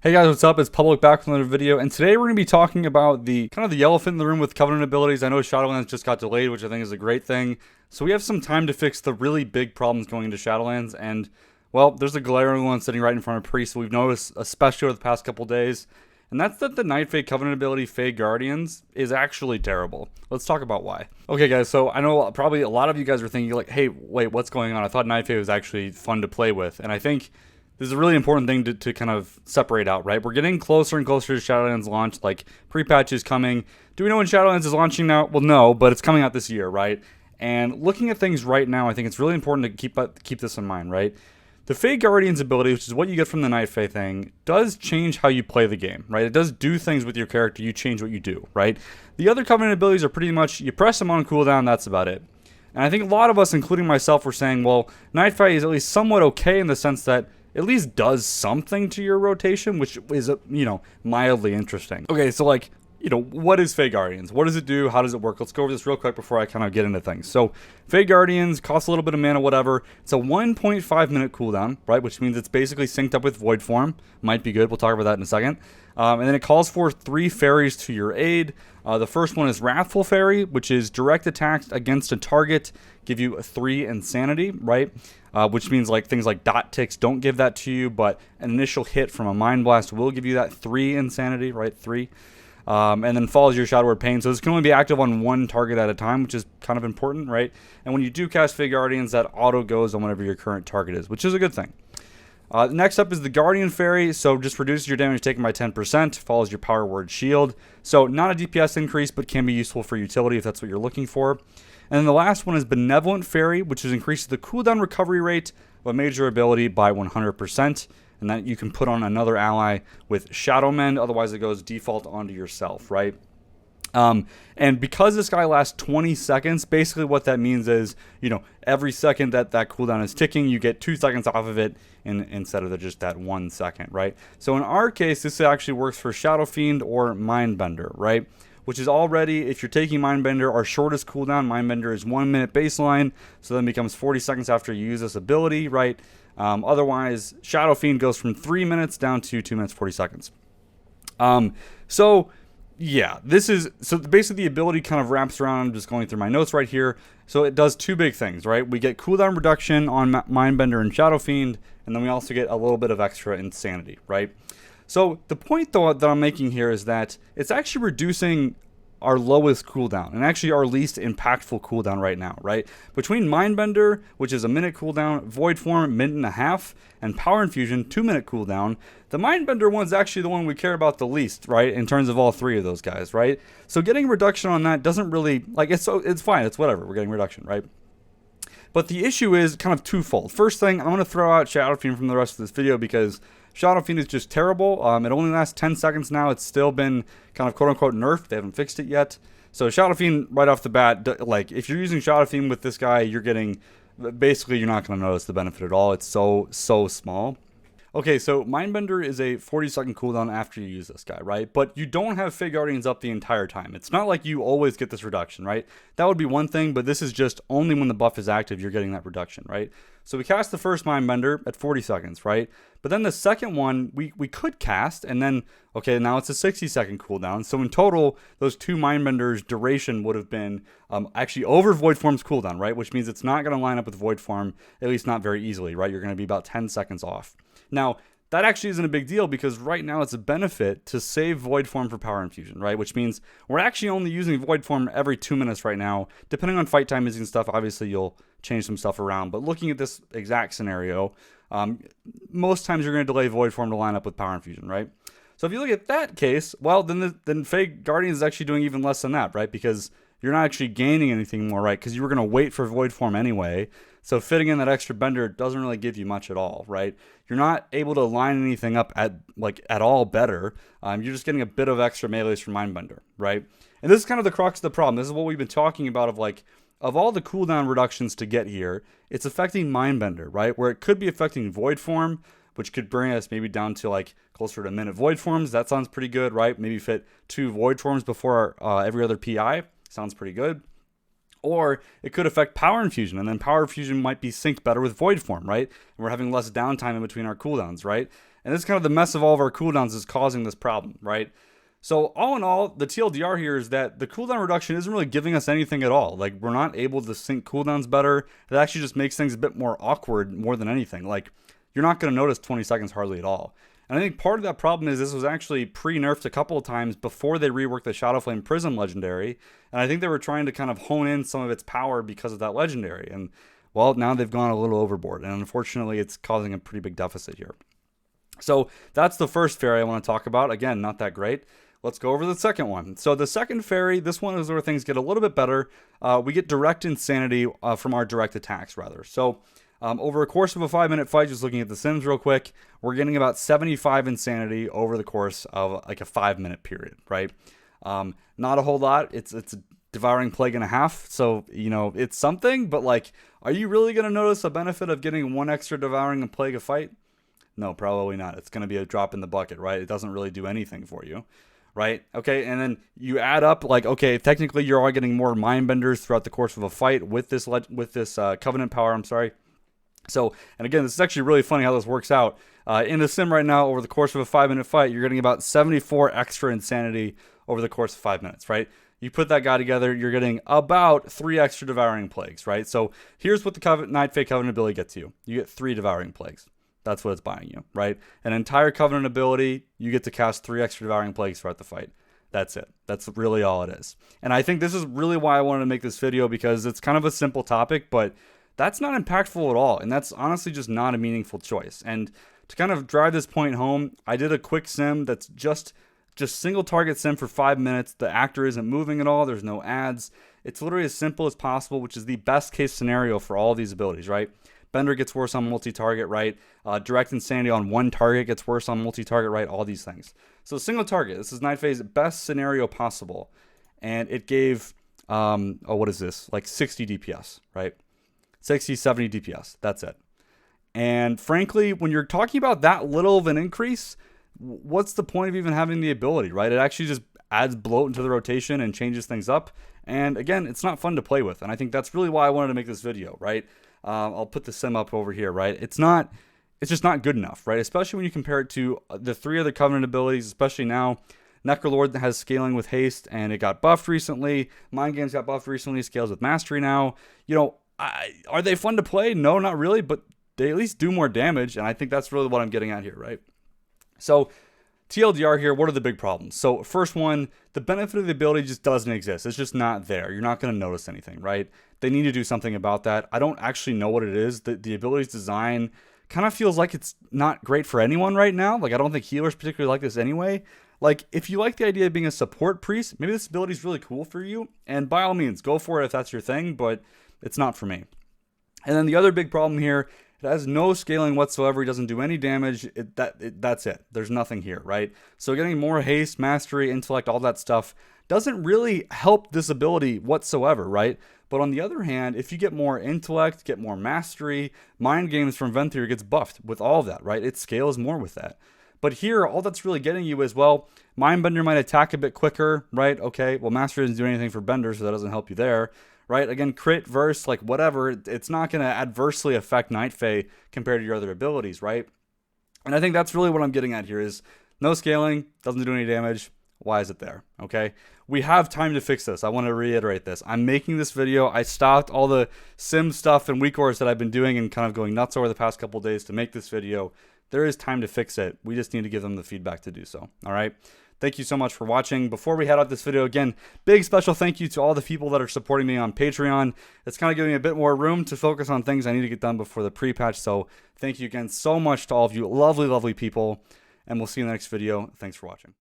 Hey guys, what's up? It's Public back with another video, and today we're going to be talking about the elephant in the room with Covenant abilities. I know Shadowlands just got delayed, which I think is a great thing. So we have some time to fix the really big problems going into Shadowlands, and well, there's a glaring one sitting right in front of Priest. We've noticed, especially over the past couple days, and that's that the Night Fae Covenant ability Fae Guardians is actually terrible. Let's talk about why. Okay guys, so I know probably a lot of you guys are thinking like, hey, wait, what's going on? I thought Night Fae was actually fun to play with, and I think this is a really important thing to kind of separate out, right? We're getting closer and closer to Shadowlands launch, like pre-patch is coming. Do we know when Shadowlands is launching now? Well, no, but it's coming out this year, right? And looking at things right now, I think it's really important to keep this in mind, right? The Fae Guardians ability, which is what you get from the Night Fae thing, does change how you play the game, right? It does do things with your character. You change what you do, right? The other Covenant abilities are pretty much, you press them on cooldown, that's about it. And I think a lot of us, including myself, were saying, well, Night Fae is at least somewhat okay in the sense that at least does something to your rotation, which is, mildly interesting. Okay, so like, what is Fae Guardians? What does it do? How does it work? Let's go over this real quick before I kind of get into things. So, Fae Guardians costs a little bit of mana, whatever. It's a 1.5 minute cooldown, right? Which means it's basically synced up with Void Form. Might be good. We'll talk about that in a second. And then it calls for 3 fairies to your aid. The first one is Wrathful Fairy, which is direct attacks against a target, give you a 3 insanity, right? Which means like things like dot ticks don't give that to you, but an initial hit from a Mind Blast will give you that 3 insanity, right? 3. And then follows your Shadow Word Pain. So this can only be active on one target at a time, which is kind of important, right? And when you do cast Fae Guardians, that auto goes on whatever your current target is, which is a good thing. Next up is the Guardian Fairy, so just reduces your damage taken by 10%, follows your Power Word Shield. So not a DPS increase, but can be useful for utility if that's what you're looking for. And then the last one is Benevolent Fairy, which increases the cooldown recovery rate of a major ability by 100%. And that you can put on another ally with Shadow Mend, otherwise it goes default onto yourself, right? And because this guy lasts 20 seconds, basically what that means is, every second that cooldown is ticking, you get 2 seconds off of it instead of just that 1 second, right? So in our case, this actually works for Shadow Fiend or Mindbender, right? Which is already, if you're taking Mindbender, our shortest cooldown, Mindbender is 1 minute baseline, so then becomes 40 seconds after you use this ability, right? Otherwise, Shadow Fiend goes from 3 minutes down to 2 minutes 40 seconds. Yeah, so basically the ability kind of wraps around. I'm just going through my notes right here. So it does 2 big things, right? We get cooldown reduction on Mindbender and Shadow Fiend, and then we also get a little bit of extra insanity, right? So the point though that I'm making here is that it's actually reducing our lowest cooldown and actually our least impactful cooldown right now, right? Between Mindbender, which is a minute cooldown, Void Form, minute and a half, and Power Infusion, 2 minute cooldown, the Mindbender one's actually the one we care about the least, right? In terms of all 3 of those guys, right? So getting reduction on that doesn't really, it's fine, it's whatever, we're getting reduction, right? But the issue is kind of twofold. First thing, I'm going to throw out Shadow Fiend from the rest of this video because Shadow Fiend is just terrible. It only lasts 10 seconds now. It's still been kind of quote-unquote nerfed. They haven't fixed it yet. So Shadow Fiend, right off the bat, like, if you're using Shadow Fiend with this guy, you're not going to notice the benefit at all. It's so small. Okay, so Mindbender is a 40-second cooldown after you use this guy, right? But you don't have Fae Guardians up the entire time. It's not like you always get this reduction, right? That would be one thing, but this is just only when the buff is active, you're getting that reduction, right? So we cast the first Mindbender at 40 seconds, right? But then the second one, we could cast, and then, okay, now it's a 60-second cooldown. So in total, those 2 Mindbenders' duration would have been actually over Void Form's cooldown, right? Which means it's not going to line up with Void Form, at least not very easily, right? You're going to be about 10 seconds off. Now, that actually isn't a big deal because right now it's a benefit to save Void Form for Power Infusion, right? Which means we're actually only using Void Form every 2 minutes right now. Depending on fight time and stuff, obviously you'll change some stuff around. But looking at this exact scenario, most times you're going to delay Void Form to line up with Power Infusion, right? So if you look at that case, well, then Fae Guardians is actually doing even less than that, right? Because you're not actually gaining anything more, right? Because you were going to wait for Void Form anyway. So fitting in that extra bender doesn't really give you much at all, right? You're not able to line anything up at all better. You're just getting a bit of extra melees from Mindbender, right? And this is kind of the crux of the problem. This is what we've been talking about of all the cooldown reductions to get here, it's affecting Mindbender, right? Where it could be affecting Void Form, which could bring us maybe down to closer to a minute Void Forms. That sounds pretty good, right? Maybe fit 2 Void Forms before every other PI. Sounds pretty good. Or it could affect Power Infusion, and then Power Infusion might be synced better with Void Form, right? And we're having less downtime in between our cooldowns, right? And this is kind of the mess of all of our cooldowns is causing this problem, right? So all in all, the TLDR here is that the cooldown reduction isn't really giving us anything at all. Like, we're not able to sync cooldowns better. It actually just makes things a bit more awkward more than anything. Like, you're not going to notice 20 seconds hardly at all. And I think part of that problem is this was actually pre-nerfed a couple of times before they reworked the Shadowflame Prism legendary. And I think they were trying to kind of hone in some of its power because of that legendary. And, well, now they've gone a little overboard. And unfortunately, it's causing a pretty big deficit here. So that's the first fairy I want to talk about. Again, not that great. Let's go over the second one. So the second fairy, this one is where things get a little bit better. We get direct insanity from our direct attacks, rather. So over a course of a 5-minute fight, just looking at the sims real quick, we're getting about 75 insanity over the course of like a 5-minute period, right? Not a whole lot. It's a devouring plague and a half. So, you know, it's something, but like, are you really going to notice a benefit of getting one extra devouring and plague a fight? No, probably not. It's going to be a drop in the bucket, right? It doesn't really do anything for you. Right? Okay, and then you add up, like, okay, technically you're all getting more mind benders throughout the course of a fight with this covenant power. I'm sorry. So, and again, this is actually really funny how this works out. In the sim right now, over the course of a 5-minute fight, you're getting about 74 extra insanity over the course of 5 minutes. Right? You put that guy together, you're getting about 3 extra devouring plagues. Right? So here's what the Night Fae Covenant ability gets you. You get 3 devouring plagues. That's what it's buying you, right? An entire Covenant ability, you get to cast 3 extra devouring plagues throughout the fight. That's it. That's really all it is. And I think this is really why I wanted to make this video, because it's kind of a simple topic, but that's not impactful at all. And that's honestly just not a meaningful choice. And to kind of drive this point home, I did a quick sim that's just single target sim for 5 minutes. The actor isn't moving at all. There's no ads. It's literally as simple as possible, which is the best case scenario for all these abilities, right? Bender gets worse on multi-target, right? Direct Insanity on one target gets worse on multi-target, right? All these things. So single target. This is Night Fae's best scenario possible. And it gave, what is this? Like 60 DPS, right? 60, 70 DPS. That's it. And frankly, when you're talking about that little of an increase, what's the point of even having the ability, right? It actually just adds bloat into the rotation and changes things up. And again, it's not fun to play with. And I think that's really why I wanted to make this video, right? I'll put the sim up over here, right? It's just not good enough, right? Especially when you compare it to the 3 other Covenant abilities, especially now. Necrolord has scaling with haste, and it got buffed recently. Mind Games got buffed recently, scales with mastery now. You know, are they fun to play? No, not really, but they at least do more damage, and I think that's really what I'm getting at here, right? So TLDR here, what are the big problems? So first one, the benefit of the ability just doesn't exist. It's just not there. You're not going to notice anything, right? They need to do something about that. I don't actually know what it is. The ability's design kind of feels like it's not great for anyone right now. Like, I don't think healers particularly like this anyway. Like, if you like the idea of being a support priest, maybe this ability is really cool for you. And by all means, go for it if that's your thing, but it's not for me. And then the other big problem here, it has no scaling whatsoever. It doesn't do any damage. That's it. There's nothing here, right? So getting more haste, mastery, intellect, all that stuff doesn't really help this ability whatsoever, right? But on the other hand, if you get more intellect, get more mastery, Mind Games from Venthyr gets buffed with all of that, right? It scales more with that. But here, all that's really getting you is, well, Mindbender might attack a bit quicker, right? Okay, well, Mastery doesn't do anything for Bender, so that doesn't help you there, right? Again, crit, verse, like whatever, it's not going to adversely affect Night Fae compared to your other abilities, right? And I think that's really what I'm getting at here is no scaling, doesn't do any damage. Why is it there? Okay, we have time to fix this. I want to reiterate this. I'm making this video. I stopped all the sim stuff and weak ores that I've been doing and kind of going nuts over the past couple days to make this video. There is time to fix it. We just need to give them the feedback to do so. All right. Thank you so much for watching. Before we head out this video, again, big special thank you to all the people that are supporting me on Patreon. It's kind of giving me a bit more room to focus on things I need to get done before the pre-patch. So thank you again so much to all of you lovely, lovely people. And we'll see you in the next video. Thanks for watching.